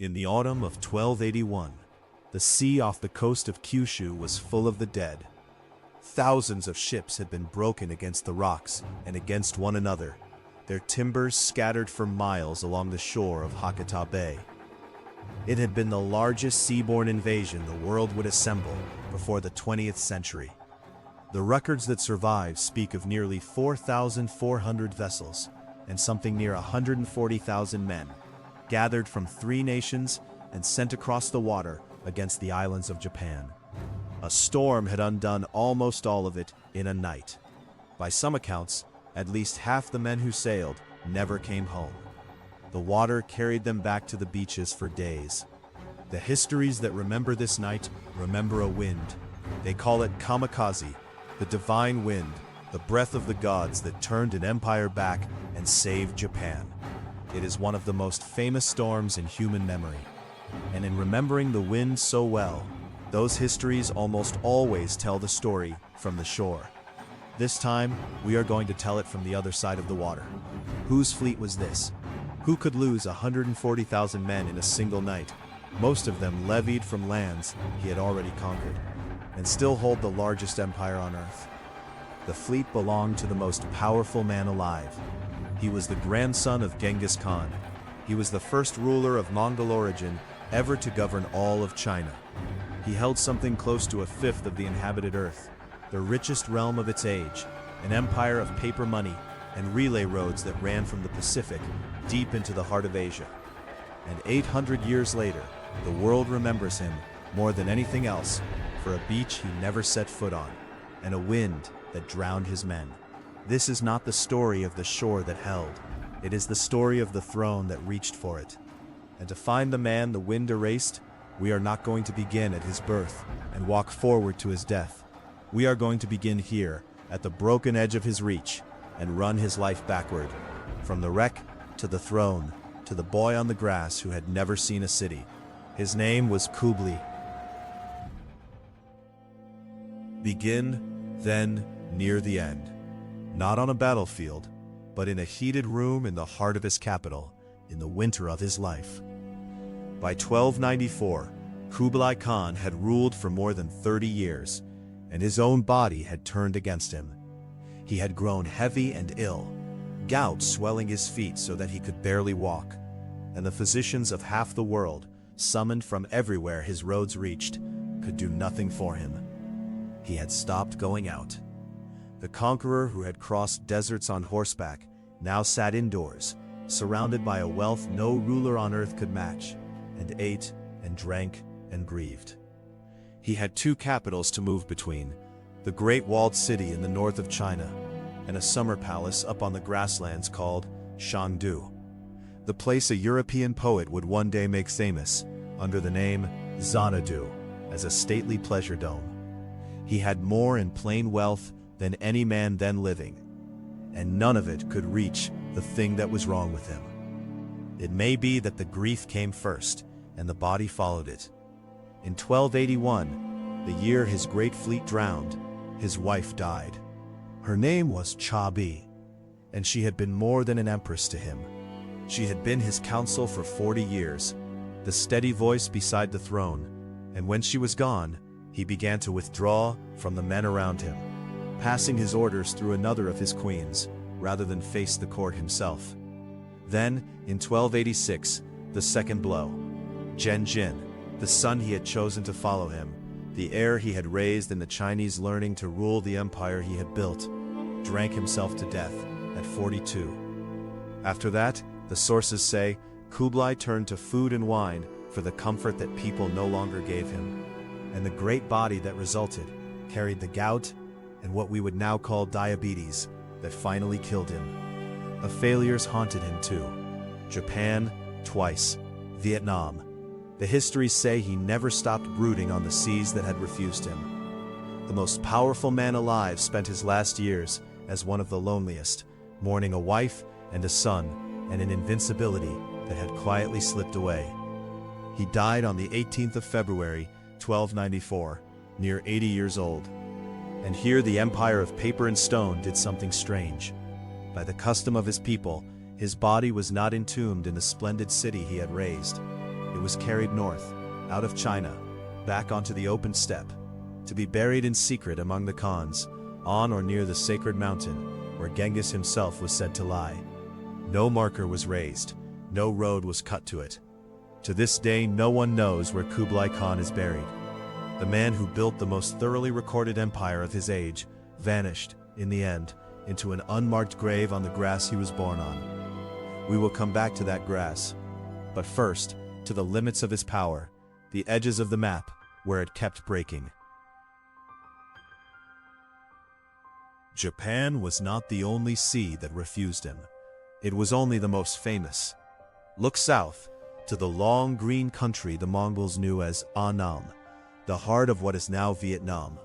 In the autumn of 1281, the sea off the coast of Kyushu was full of the dead. Thousands of ships had been broken against the rocks and against one another, their timbers scattered for miles along the shore of Hakata Bay. It had been the largest seaborne invasion the world would assemble before the 20th century. The records that survive speak of nearly 4,400 vessels and something near 140,000 men, gathered from 3 nations and sent across the water against the islands of Japan. A storm had undone almost all of it in a night. By some accounts, at least half the men who sailed never came home. The water carried them back to the beaches for days. The histories that remember this night remember a wind. They call it Kamikaze, the divine wind, the breath of the gods that turned an empire back and saved Japan. It is one of the most famous storms in human memory. And in remembering the wind so well, those histories almost always tell the story from the shore. This time, we are going to tell it from the other side of the water. Whose fleet was this? Who could lose 140,000 men in a single night, most of them levied from lands he had already conquered, and still hold the largest empire on earth? The fleet belonged to the most powerful man alive. He was the grandson of Genghis Khan. He was the first ruler of Mongol origin ever to govern all of China. He held something close to a fifth of the inhabited earth, the richest realm of its age, an empire of paper money and relay roads that ran from the Pacific deep into the heart of Asia. And 800 years later, the world remembers him more than anything else for a beach he never set foot on, and a wind that drowned his men. This is not the story of the shore that held. It is the story of the throne that reached for it. And to find the man the wind erased, we are not going to begin at his birth and walk forward to his death. We are going to begin here, at the broken edge of his reach, and run his life backward, from the wreck to the throne, to the boy on the grass who had never seen a city. His name was Kublai. Begin, then, near the end. Not on a battlefield, but in a heated room in the heart of his capital, in the winter of his life. By 1294, Kublai Khan had ruled for more than 30 years, and his own body had turned against him. He had grown heavy and ill, gout swelling his feet so that he could barely walk, and the physicians of half the world, summoned from everywhere his roads reached, could do nothing for him. He had stopped going out. The conqueror who had crossed deserts on horseback now sat indoors, surrounded by a wealth no ruler on earth could match, and ate and drank and grieved. He had 2 capitals to move between, the great walled city in the north of China, and a summer palace up on the grasslands called Shangdu, the place a European poet would one day make famous under the name Xanadu as a stately pleasure dome. He had more in plain wealth than any man then living, and none of it could reach the thing that was wrong with him. It may be that the grief came first, and the body followed it. In 1281, the year his great fleet drowned, his wife died. Her name was Chabi, and she had been more than an empress to him. She had been his counsel for 40 years, the steady voice beside the throne, and when she was gone, he began to withdraw from the men around him, passing his orders through another of his queens, rather than face the court himself. Then, in 1286, the second blow. Genjin, the son he had chosen to follow him, the heir he had raised in the Chinese learning to rule the empire he had built, drank himself to death at 42. After that, the sources say, Kublai turned to food and wine for the comfort that people no longer gave him, and the great body that resulted carried the gout and what we would now call diabetes that finally killed him. The failures haunted him too. Japan, twice. Vietnam. The histories say he never stopped brooding on the seas that had refused him. The most powerful man alive spent his last years as one of the loneliest, mourning a wife and a son and an invincibility that had quietly slipped away. He died on the 18th of February, 1294, near 80 years old. And here the empire of paper and stone did something strange. By the custom of his people, his body was not entombed in the splendid city he had raised. it was carried north, out of China, back onto the open steppe, to be buried in secret among the Khans, on or near the sacred mountain where Genghis himself was said to lie. No marker was raised, no road was cut to it. To this day, no one knows where Kublai Khan is buried. The man who built the most thoroughly recorded empire of his age vanished, in the end, into an unmarked grave on the grass he was born on. We will come back to that grass, but first, to the limits of his power, the edges of the map, where it kept breaking. Japan was not the only sea that refused him. It was only the most famous. Look south, to the long green country the Mongols knew as Annam, the heart of what is now Vietnam.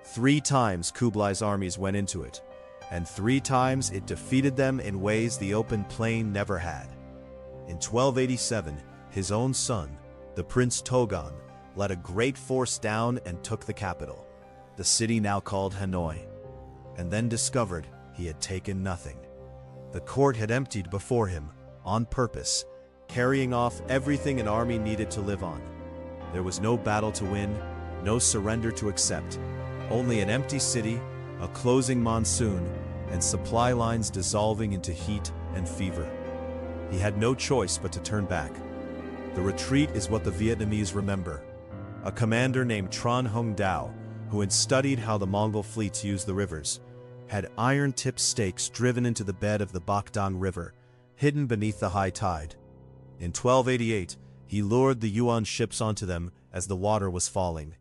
3 times Kublai's armies went into it, and 3 times it defeated them in ways the open plain never had. In 1287, his own son, the Prince Togan, led a great force down and took the capital, the city now called Hanoi, and then discovered he had taken nothing. The court had emptied before him, on purpose, carrying off everything an army needed to live on. There was no battle to win, no surrender to accept, only an empty city, a closing monsoon, and supply lines dissolving into heat and fever. He had no choice but to turn back. The retreat is what the Vietnamese remember. A commander named Tran Hung Dao, who had studied how the Mongol fleets used the rivers, had iron-tipped stakes driven into the bed of the Bac Dang River, hidden beneath the high tide. In 1288, he lured the Yuan ships onto them as the water was falling.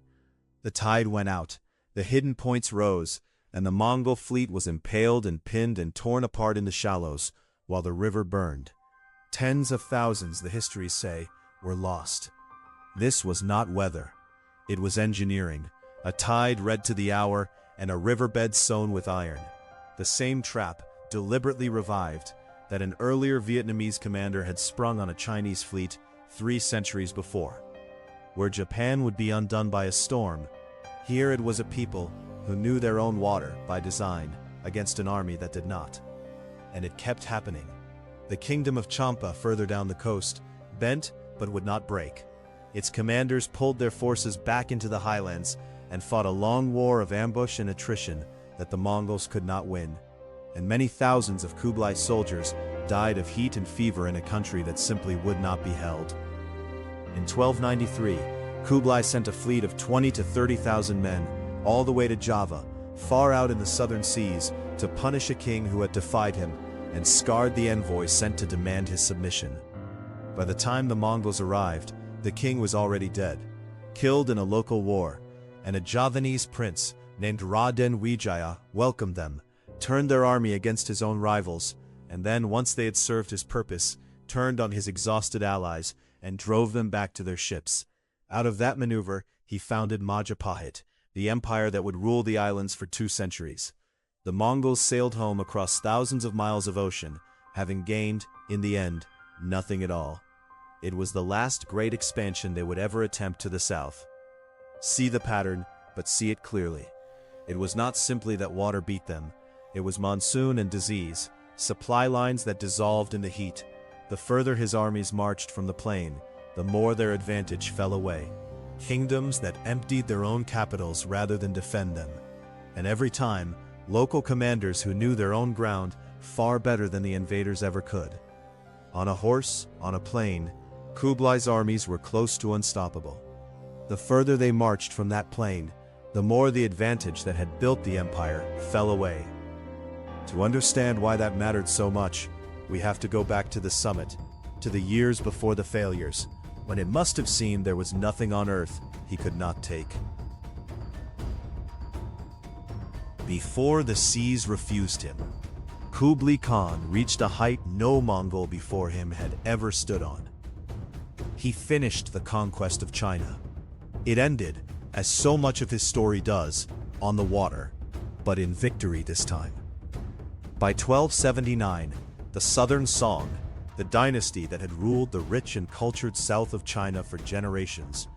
The tide went out, the hidden points rose, and the Mongol fleet was impaled and pinned and torn apart in the shallows, while the river burned. Tens of thousands, the histories say, were lost. This was not weather. It was engineering, a tide read to the hour, and a riverbed sown with iron. The same trap, deliberately revived, that an earlier Vietnamese commander had sprung on a Chinese fleet 3 centuries before. Where Japan would be undone by a storm, here it was a people who knew their own water by design against an army that did not. And it kept happening. The kingdom of Champa further down the coast bent but would not break. Its commanders pulled their forces back into the highlands and fought a long war of ambush and attrition that the Mongols could not win. And many thousands of Kublai's soldiers died of heat and fever in a country that simply would not be held. In 1293, Kublai sent a fleet of 20,000 to 30,000 men all the way to Java, far out in the southern seas, to punish a king who had defied him and scarred the envoy sent to demand his submission. By the time the Mongols arrived, the king was already dead, killed in a local war, and a Javanese prince named Raden Wijaya welcomed them, turned their army against his own rivals, and then, once they had served his purpose, turned on his exhausted allies and drove them back to their ships. Out of that maneuver, he founded Majapahit, the empire that would rule the islands for 2 centuries. The Mongols sailed home across thousands of miles of ocean, having gained, in the end, nothing at all. It was the last great expansion they would ever attempt to the south. See the pattern, but see it clearly. It was not simply that water beat them. It was monsoon and disease, supply lines that dissolved in the heat. The further his armies marched from the plain, the more their advantage fell away. Kingdoms that emptied their own capitals rather than defend them. And every time, local commanders who knew their own ground far better than the invaders ever could. On a horse, on a plain, Kublai's armies were close to unstoppable. The further they marched from that plain, the more the advantage that had built the empire fell away. To understand why that mattered so much, we have to go back to the summit, to the years before the failures, when it must have seemed there was nothing on earth he could not take. Before the seas refused him, Kublai Khan reached a height no Mongol before him had ever stood on. He finished the conquest of China. It ended, as so much of his story does, on the water, but in victory this time. By 1279, the Southern Song, the dynasty that had ruled the rich and cultured south of China for generations,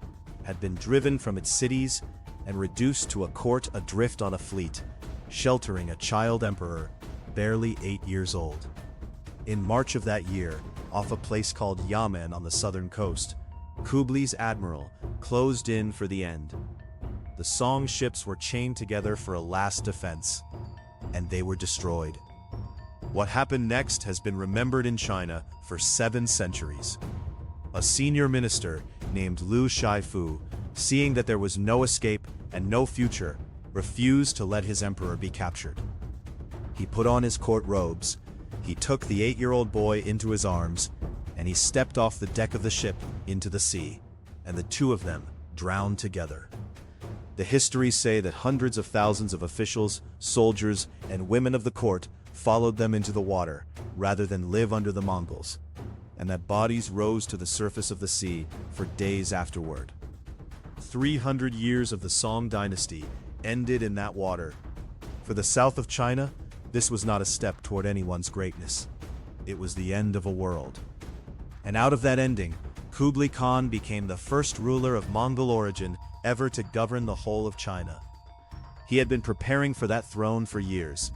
had been driven from its cities and reduced to a court adrift on a fleet, sheltering a child emperor, barely 8 years old. In March of that year, off a place called Yamen on the southern coast, Kublai's admiral closed in for the end. The Song ships were chained together for a last defense, and they were destroyed. What happened next has been remembered in China for 7 centuries. A senior minister named Liu Shifu, seeing that there was no escape and no future, refused to let his emperor be captured. He put on his court robes, he took the 8-year-old boy into his arms, and he stepped off the deck of the ship into the sea, and the two of them drowned together. The histories say that hundreds of thousands of officials, soldiers, and women of the court followed them into the water rather than live under the Mongols, and that bodies rose to the surface of the sea for days afterward. 300 years of the Song dynasty ended in that water. For the south of China, this was not a step toward anyone's greatness. It was the end of a world. And out of that ending, Kublai Khan became the first ruler of Mongol origin ever to govern the whole of China. He had been preparing for that throne for years.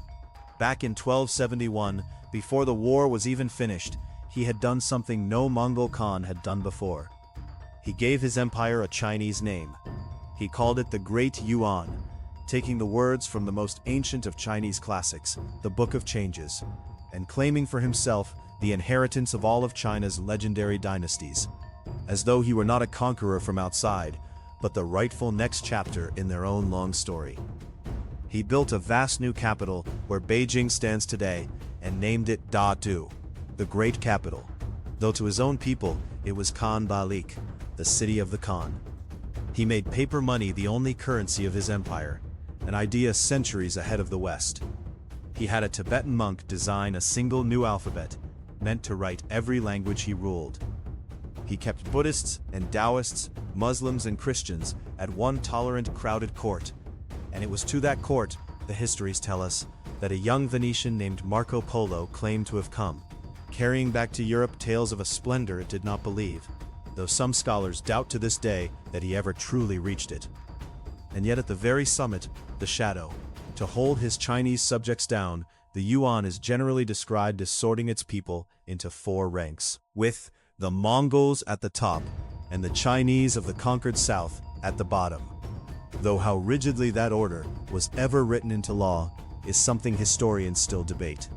Back in 1271, before the war was even finished, he had done something no Mongol Khan had done before. He gave his empire a Chinese name. He called it the Great Yuan, taking the words from the most ancient of Chinese classics, the Book of Changes, and claiming for himself the inheritance of all of China's legendary dynasties, as though he were not a conqueror from outside, but the rightful next chapter in their own long story. He built a vast new capital where Beijing stands today and named it Da-Du, the great capital, though to his own people it was Khan Balik, the city of the Khan. He made paper money the only currency of his empire, an idea centuries ahead of the West. He had a Tibetan monk design a single new alphabet, meant to write every language he ruled. He kept Buddhists and Taoists, Muslims and Christians at one tolerant, crowded court, and it was to that court, the histories tell us, that a young Venetian named Marco Polo claimed to have come, carrying back to Europe tales of a splendor it did not believe, though some scholars doubt to this day that he ever truly reached it. And yet at the very summit, the shadow, to hold his Chinese subjects down, the Yuan is generally described as sorting its people into 4 ranks, with the Mongols at the top and the Chinese of the conquered south at the bottom. Though how rigidly that order was ever written into law is something historians still debate.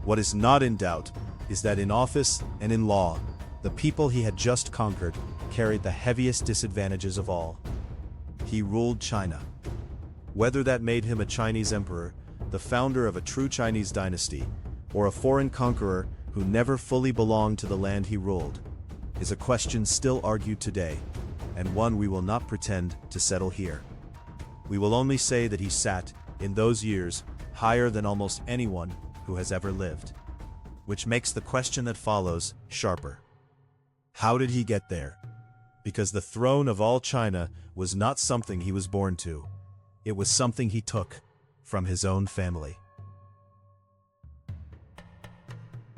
What is not in doubt is that in office and in law, the people he had just conquered carried the heaviest disadvantages of all. He ruled China. Whether that made him a Chinese emperor, the founder of a true Chinese dynasty, or a foreign conqueror who never fully belonged to the land he ruled, is a question still argued today, and one we will not pretend to settle here. We will only say that he sat, in those years, higher than almost anyone who has ever lived. Which makes the question that follows sharper. How did he get there? Because the throne of all China was not something he was born to. It was something he took from his own family.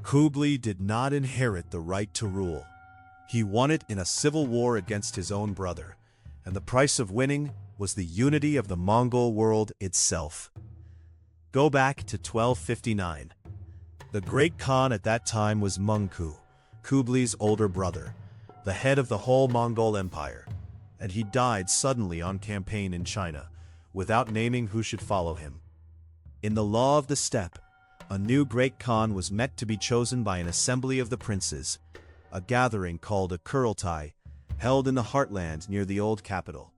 Kublai did not inherit the right to rule. He won it in a civil war against his own brother, and the price of winning was the unity of the Mongol world itself. Go back to 1259. The great Khan at that time was Mengku, Kublai's older brother, the head of the whole Mongol Empire, and he died suddenly on campaign in China, without naming who should follow him. In the law of the steppe, a new great Khan was meant to be chosen by an assembly of the princes, a gathering called a Kurultai, held in the heartland near the old capital.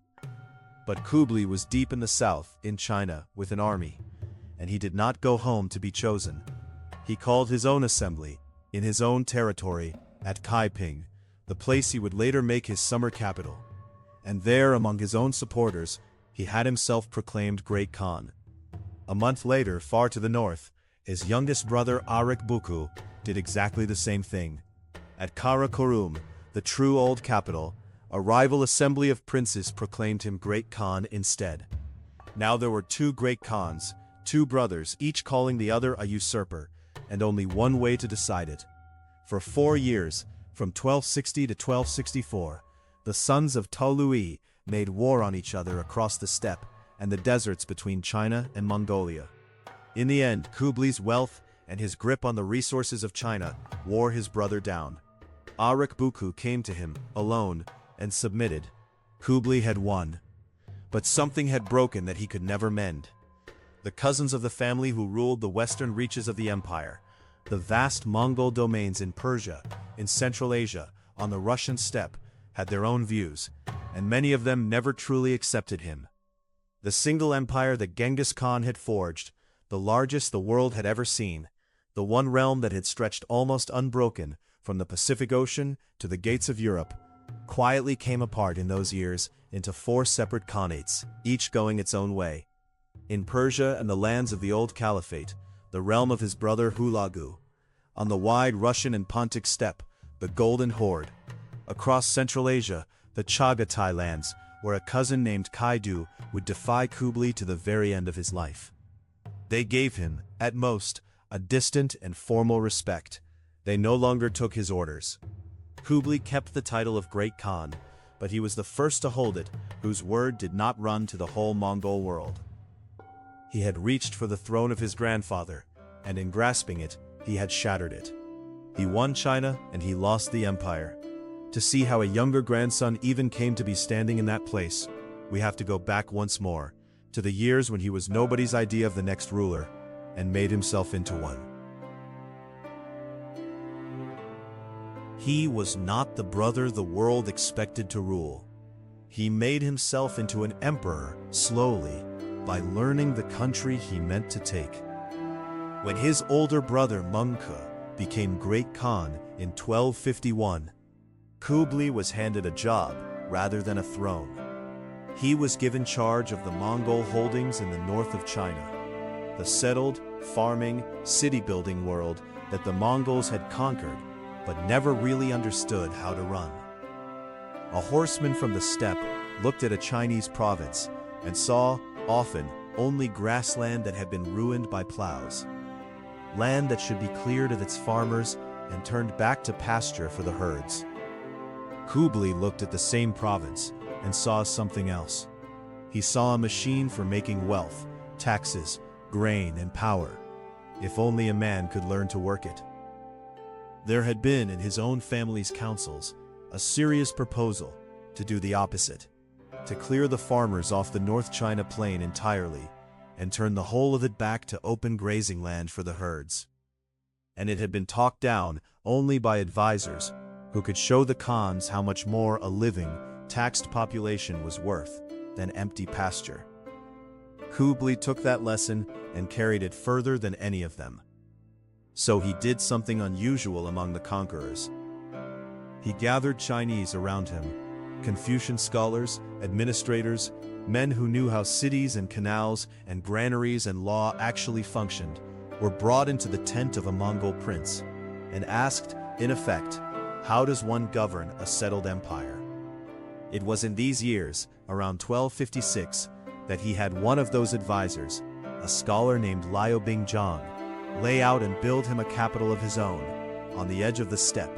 But Kublai was deep in the south, in China, with an army, and he did not go home to be chosen. He called his own assembly, in his own territory, at Kaiping, the place he would later make his summer capital. And there, among his own supporters, he had himself proclaimed Great Khan. A month later, far to the north, his youngest brother Arik Buku did exactly the same thing. At Karakorum, the true old capital, a rival assembly of princes proclaimed him Great Khan instead. Now there were 2 Great Khans, 2 brothers, each calling the other a usurper, and only one way to decide it. For 4 years, from 1260 to 1264, the sons of Tolui made war on each other across the steppe and the deserts between China and Mongolia. In the end, Kublai's wealth and his grip on the resources of China wore his brother down. Arakbuku came to him, alone, and submitted. Kublai had won. But something had broken that he could never mend. The cousins of the family who ruled the western reaches of the empire, the vast Mongol domains in Persia, in Central Asia, on the Russian steppe, had their own views, and many of them never truly accepted him. The single empire that Genghis Khan had forged, the largest the world had ever seen, the one realm that had stretched almost unbroken from the Pacific Ocean to the gates of Europe, quietly came apart in those years into 4 separate khanates, each going its own way. In Persia and the lands of the old caliphate, the realm of his brother Hulagu. On the wide Russian and Pontic steppe, the Golden Horde. Across Central Asia, the Chagatai lands, where a cousin named Kaidu would defy Kublai to the very end of his life. They gave him, at most, a distant and formal respect. They no longer took his orders. Kublai kept the title of Great Khan, but he was the first to hold it, whose word did not run to the whole Mongol world. He had reached for the throne of his grandfather, and in grasping it, he had shattered it. He won China, and he lost the empire. To see how a younger grandson even came to be standing in that place, we have to go back once more, to the years when he was nobody's idea of the next ruler, and made himself into one. He was not the brother the world expected to rule. He made himself into an emperor, slowly, by learning the country he meant to take. When his older brother Mengke became Great Khan in 1251, Kublai was handed a job rather than a throne. He was given charge of the Mongol holdings in the north of China, the settled, farming, city-building world that the Mongols had conquered but never really understood how to run. A horseman from the steppe looked at a Chinese province and saw, often, only grassland that had been ruined by plows. Land that should be cleared of its farmers and turned back to pasture for the herds. Kublai looked at the same province and saw something else. He saw a machine for making wealth, taxes, grain, and power, if only a man could learn to work it. There had been in his own family's councils a serious proposal to do the opposite, to clear the farmers off the North China plain entirely and turn the whole of it back to open grazing land for the herds. And it had been talked down only by advisors who could show the Khans how much more a living, taxed population was worth than empty pasture. Kublai took that lesson and carried it further than any of them. So he did something unusual among the conquerors. He gathered Chinese around him, Confucian scholars, administrators, men who knew how cities and canals and granaries and law actually functioned, were brought into the tent of a Mongol prince and asked, in effect, how does one govern a settled empire? It was in these years, around 1256, that he had one of those advisors, a scholar named Liu Bingzhang, lay out and build him a capital of his own, on the edge of the steppe,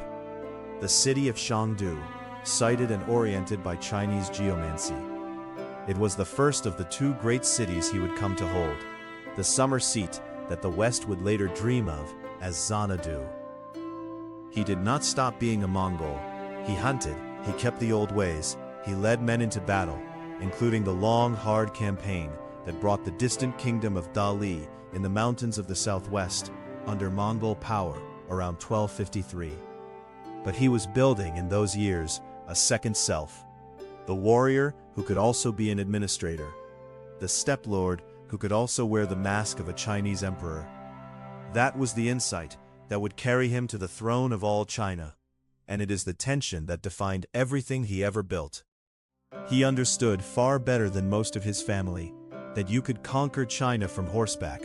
the city of Shangdu, sited and oriented by Chinese geomancy. It was the first of the 2 great cities he would come to hold, the summer seat that the West would later dream of as Xanadu. He did not stop being a Mongol. He hunted, he kept the old ways, he led men into battle, including the long, hard campaign that brought the distant kingdom of Dali in the mountains of the southwest under Mongol power around 1253. But he was building in those years a second self, the warrior who could also be an administrator, the steppe lord who could also wear the mask of a Chinese emperor. That was the insight that would carry him to the throne of all China, and it is the tension that defined everything he ever built. He understood far better than most of his family that you could conquer China from horseback,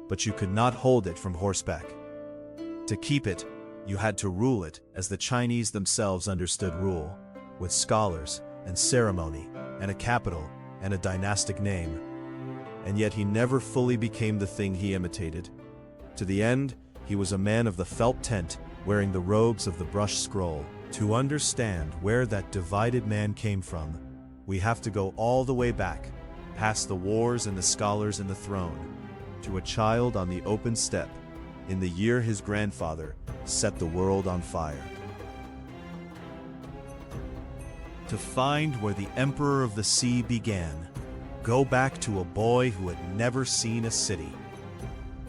but you could not hold it from horseback. To keep it, you had to rule it as the Chinese themselves understood rule, with scholars and ceremony and a capital and a dynastic name. And yet he never fully became the thing he imitated. To the end, he was a man of the felt tent, wearing the robes of the brush scroll. To understand where that divided man came from, we have to go all the way back, past the wars and the scholars and the throne, to a child on the open steppe, in the year his grandfather set the world on fire. to find where the Emperor of the Sea began. Go back to a boy who had never seen a city.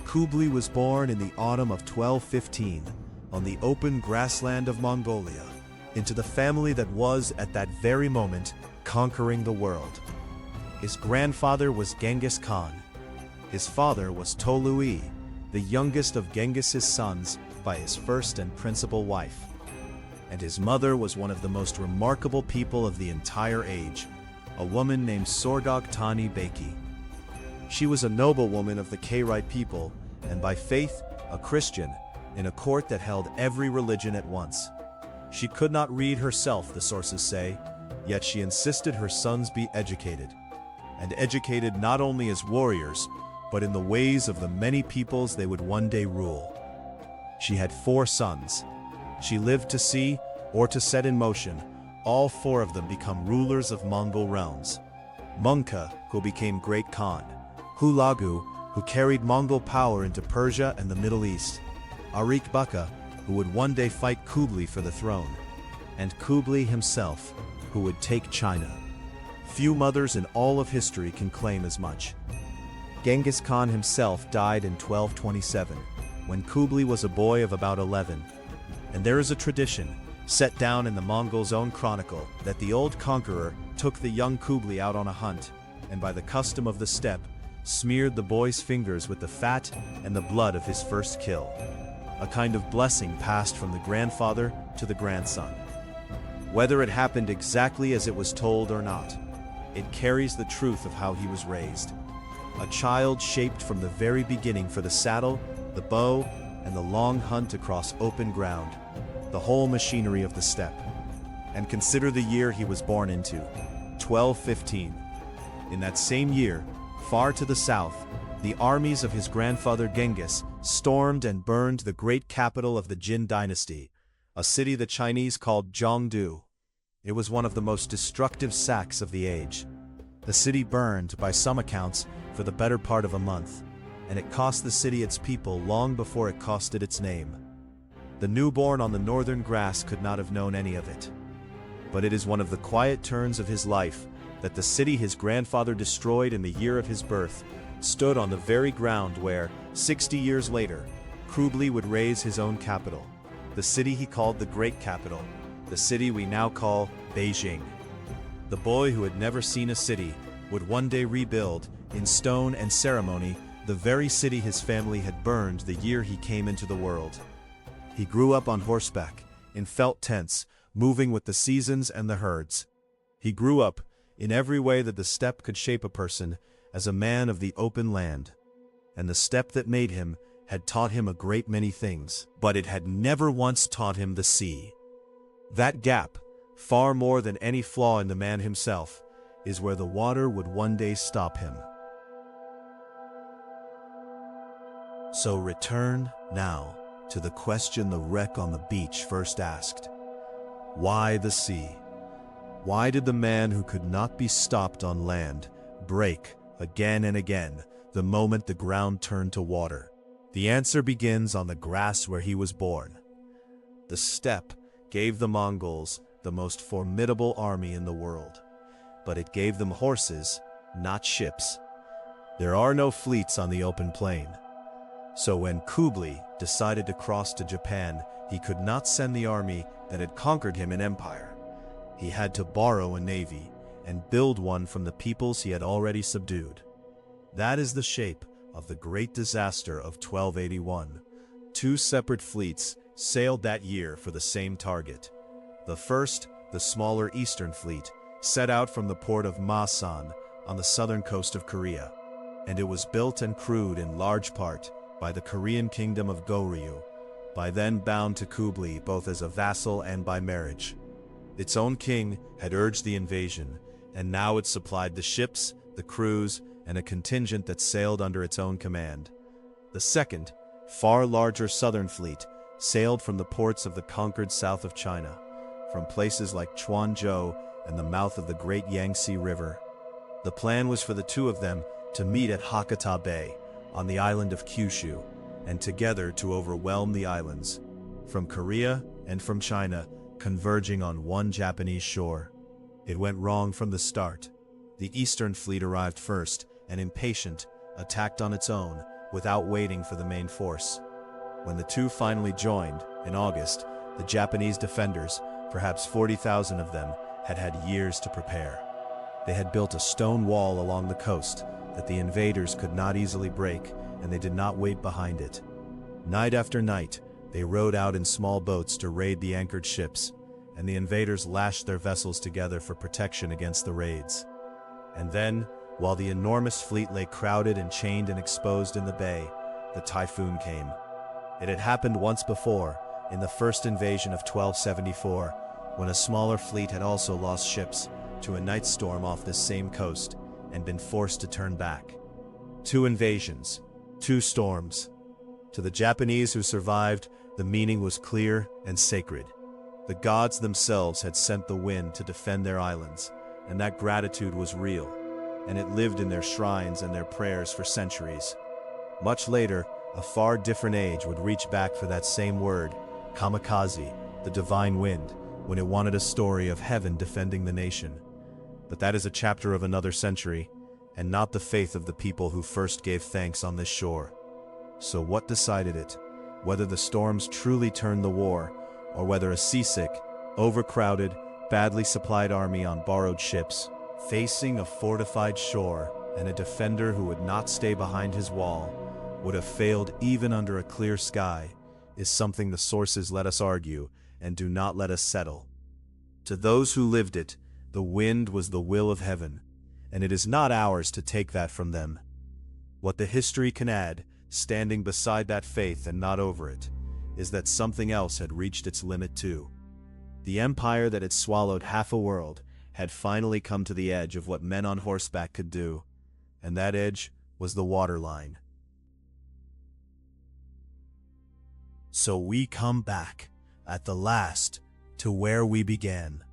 Kublai was born in the autumn of 1215 on the open grassland of Mongolia, into the family that was, at that very moment, conquering the world. His grandfather was Genghis Khan. His father was Tolui, the youngest of Genghis's sons by his first and principal wife. And his mother was one of the most remarkable people of the entire age, a woman named Sorgog Tani Beki. She was a noblewoman of the Kayrite people, and by faith, a Christian, in a court that held every religion at once. She could not read herself, the sources say, yet she insisted her sons be educated, and educated not only as warriors, but in the ways of the many peoples they would one day rule. She had 4 sons. She lived to see, or to set in motion, all 4 of them become rulers of Mongol realms. Mungka, who became Great Khan, Hulagu, who carried Mongol power into Persia and the Middle East, Arik Baka, who would one day fight Kublai for the throne, and Kublai himself, who would take China. Few mothers in all of history can claim as much. Genghis Khan himself died in 1227, when Kublai was a boy of about 11, and there is a tradition, set down in the Mongols' own chronicle, that the old conqueror took the young Kublai out on a hunt, and by the custom of the steppe, smeared the boy's fingers with the fat and the blood of his first kill. A kind of blessing passed from the grandfather to the grandson. Whether it happened exactly as it was told or not, it carries the truth of how he was raised. A child shaped from the very beginning for the saddle, the bow, and the long hunt across open ground, the whole machinery of the steppe. And consider the year he was born into, 1215. In that same year, far to the south, the armies of his grandfather Genghis stormed and burned the great capital of the Jin Dynasty, a city the Chinese called Zhongdu. It was one of the most destructive sacks of the age. The city burned, by some accounts, for the better part of a month, and it cost the city its people long before it cost it its name. The newborn on the northern grass could not have known any of it. But it is one of the quiet turns of his life that the city his grandfather destroyed in the year of his birth stood on the very ground where, 60 years later, Kublai would raise his own capital, the city he called the Great Capital, the city we now call Beijing. The boy who had never seen a city would one day rebuild, in stone and ceremony, the very city his family had burned the year he came into the world. He grew up on horseback, in felt tents, moving with the seasons and the herds. He grew up, in every way that the steppe could shape a person, as a man of the open land. And the steppe that made him had taught him a great many things, but it had never once taught him the sea. That gap, far more than any flaw in the man himself, is where the water would one day stop him. So return, now, to the question the wreck on the beach first asked. Why the sea? Why did the man who could not be stopped on land break again and again the moment the ground turned to water? The answer begins on the grass where he was born. The steppe gave the Mongols the most formidable army in the world, but it gave them horses, not ships. There are no fleets on the open plain. So when Kublai decided to cross to Japan, he could not send the army that had conquered him in empire. He had to borrow a navy and build one from the peoples he had already subdued. That is the shape of the great disaster of 1281. 2 separate fleets sailed that year for the same target. The first, the smaller Eastern Fleet, set out from the port of Masan on the southern coast of Korea, and it was built and crewed in large part by the Korean kingdom of Goryeo, by then bound to Kublai both as a vassal and by marriage. Its own king had urged the invasion, and now it supplied the ships, the crews, and a contingent that sailed under its own command. The second, far larger southern fleet, sailed from the ports of the conquered south of China, from places like Quanzhou and the mouth of the great Yangtze River. The plan was for the two of them to meet at Hakata Bay, on the island of Kyushu, and together to overwhelm the islands, from Korea and from China, converging on one Japanese shore. It went wrong from the start. The Eastern fleet arrived first, and impatient, attacked on its own, without waiting for the main force. When the two finally joined, in August, the Japanese defenders, perhaps 40,000 of them, had had years to prepare. They had built a stone wall along the coast that the invaders could not easily break, and they did not wait behind it. Night after night, they rowed out in small boats to raid the anchored ships, and the invaders lashed their vessels together for protection against the raids. And then, while the enormous fleet lay crowded and chained and exposed in the bay, the typhoon came. It had happened once before, in the first invasion of 1274, when a smaller fleet had also lost ships to a night storm off this same coast and been forced to turn back. 2 invasions, 2 storms. To the Japanese who survived, the meaning was clear and sacred. The gods themselves had sent the wind to defend their islands, and that gratitude was real, and it lived in their shrines and their prayers for centuries. Much later, a far different age would reach back for that same word, Kamikaze, the divine wind, when it wanted a story of heaven defending the nation. But that is a chapter of another century, and not the faith of the people who first gave thanks on this shore. So what decided it? Whether the storms truly turned the war, or whether a seasick, overcrowded, badly supplied army on borrowed ships, facing a fortified shore and a defender who would not stay behind his wall, would have failed even under a clear sky, is something the sources let us argue and do not let us settle. To those who lived it, the wind was the will of heaven, and it is not ours to take that from them. What the history can add, standing beside that faith and not over it, is that something else had reached its limit too. The empire that had swallowed half a world had finally come to the edge of what men on horseback could do, and that edge was the waterline. So we come back, at the last, to where we began.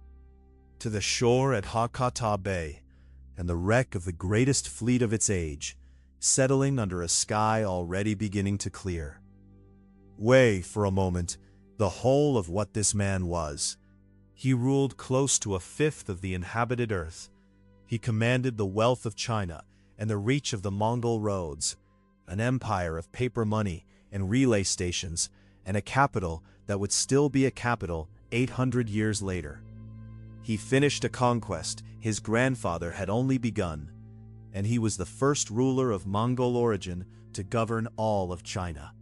To the shore at Hakata Bay, and the wreck of the greatest fleet of its age, settling under a sky already beginning to clear. Weigh, for a moment, the whole of what this man was. He ruled close to 1/5 of the inhabited earth. He commanded the wealth of China and the reach of the Mongol roads, an empire of paper money and relay stations, and a capital that would still be a capital 800 years later. He finished a conquest his grandfather had only begun, and he was the first ruler of Mongol origin to govern all of China.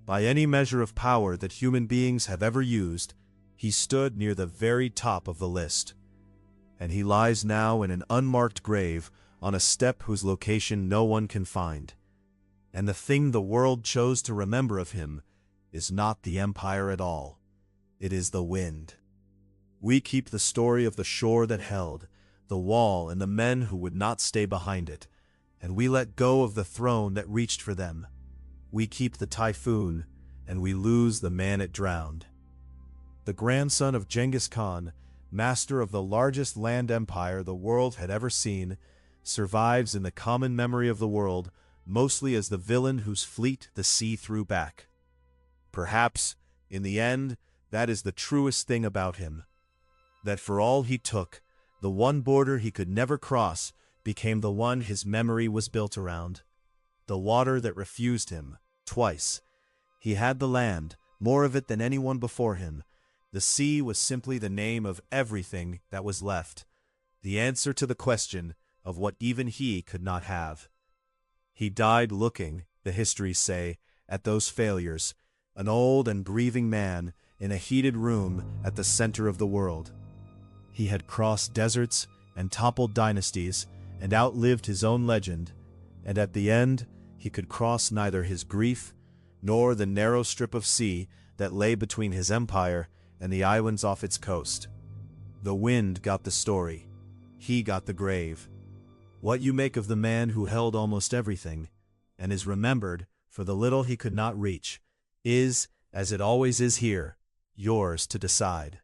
By any measure of power that human beings have ever used, he stood near the very top of the list. And he lies now in an unmarked grave on a steppe whose location no one can find. And the thing the world chose to remember of him is not the empire at all. It is the wind. We keep the story of the shore that held, the wall and the men who would not stay behind it, and we let go of the throne that reached for them. We keep the typhoon, and we lose the man it drowned. The grandson of Genghis Khan, master of the largest land empire the world had ever seen, survives in the common memory of the world mostly as the villain whose fleet the sea threw back. Perhaps, in the end, that is the truest thing about him. That for all he took, the one border he could never cross became the one his memory was built around. The water that refused him, twice. He had the land, more of it than anyone before him. The sea was simply the name of everything that was left, the answer to the question of what even he could not have. He died looking, the histories say, at those failures, an old and grieving man in a heated room at the center of the world. He had crossed deserts and toppled dynasties and outlived his own legend, and at the end he could cross neither his grief nor the narrow strip of sea that lay between his empire and the islands off its coast. The wind got the story. He got the grave. What you make of the man who held almost everything, and is remembered for the little he could not reach, is, as it always is here, yours to decide.